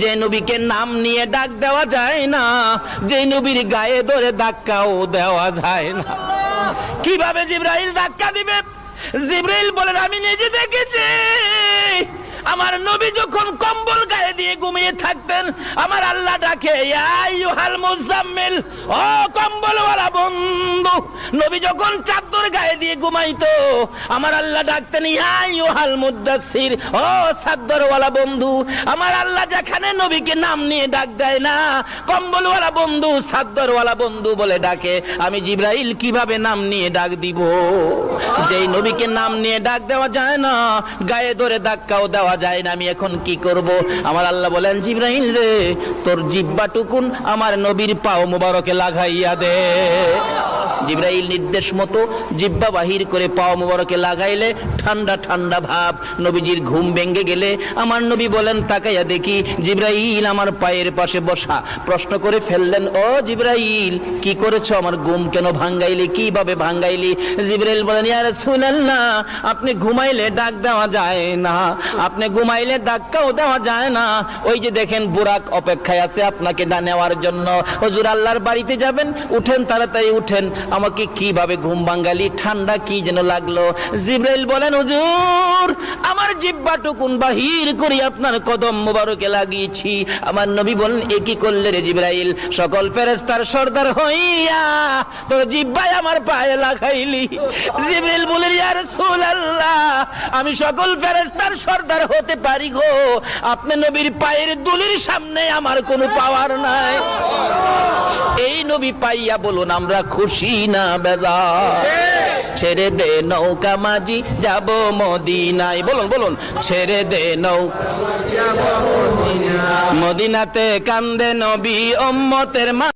যে নবীকে নাম নিয়ে ডাক দেওয়া যায় না, যে নবীর গায়ে ধরে ধাক্কাও দেওয়া যায় না। কিভাবে জিবরাইল ধাক্কা দিবে? জিবরাইল বলেন, আমি নিজে দেখেছি আমার নবী যখন কম্বল গায়ে দিয়ে ঘুমিয়ে থাকতেন, আমার আল্লাহ ডাকে, ইয়া আইয়ুহাল মুজাম্মিল, ও কম্বলওয়ালা বন্ধু। নবী যখন চাদর গায়ে দিয়ে ঘুমাইতো, আমার আল্লাহ ডাকতেন, ইয়া আইয়ুহাল মুদাসসির, ও চাদরওয়ালা বন্ধু। আমার আল্লাহ যেখানে নবীকে নাম নিয়ে ডাক দেয় না, কম্বলওয়ালা বন্ধু, চাদরওয়ালা বন্ধু বলে ডাকে, আমি জিবরাইল কিভাবে নাম নিয়ে ডাক দিব? যেই নবীকে নাম নিয়ে ডাক দেওয়া যায় না, গায়ে ধরে ধাক্কাও দেওয়া যায় না, আমি এখন কি করব? আমার আল্লাহ বলেন, জিবরাইল রে, তোর জিহ্বাটুকুন আমার নবীর পাও মুবারকে লাগাইয়া দে। জিবরাইল নির্দেশ মতো জিহ্বা বাহির করে পাও মুবারকে লাগাইলে ঠান্ডা ঠান্ডা ভাব। নবীজির ঘুম ভেঙে গেলে আমার নবী বলেন, তাকাইয়া দেখি জিবরাইল আমার পায়ের পাশে বসা। প্রশ্ন করে ফেললেন, ও জিবরাইল, কি করেছো? আমার ঘুম কেন ভাঙ্গাইলি? কিভাবে ভাঙ্গাইলি? জিবরাইল বলেন, ইয়া রাসূলুল্লাহ, আপনি ঘুমাইলে ডাক দেওয়া যায় না, আপনি ঘুমাইলে ধাক্কাও দেওয়া যায় না। ওই যে দেখেন বুরাক অপেক্ষায় আছে আপনাকে নেওয়ার জন্য। হুজুর আল্লাহর বাড়িতে যাবেন, উঠেন, তাড়াতাড়ি উঠেন। আমাকে কিভাবে ঘুম ভাঙ্গালি? ঠান্ডা কি যেন লাগলো। জিবরাইল বলেন, হুজুর আমার জিহ্বাটুকুন বাহির করে আপনার কদম মোবারকে লাগিয়েছি। আমার নবী বলেন, এ কি করলে রে জিবরাইল? সকল ফেরেশতার সর্দার হইয়া তোর জিহ্বায় আমার পায়ে লাগাইলি। জিবরাইল বলেন, ইয়া রাসূলুল্লাহ, আমি সকল ফেরেশতার সর্দার হতে পারি গো, আপনি নবীর পায়ের দুলির সামনে আমার কোনো পাওয়ার নাই। এই নবী পাইয়া বলুন আমরা খুশি না বেজার? ছেড়ে দে নৌকা মাঝি যাব মদিনায়। বলুন বলুন, ছেড়ে দে নৌকা মদিনাতে কান্দে নবী উম্মতের মা।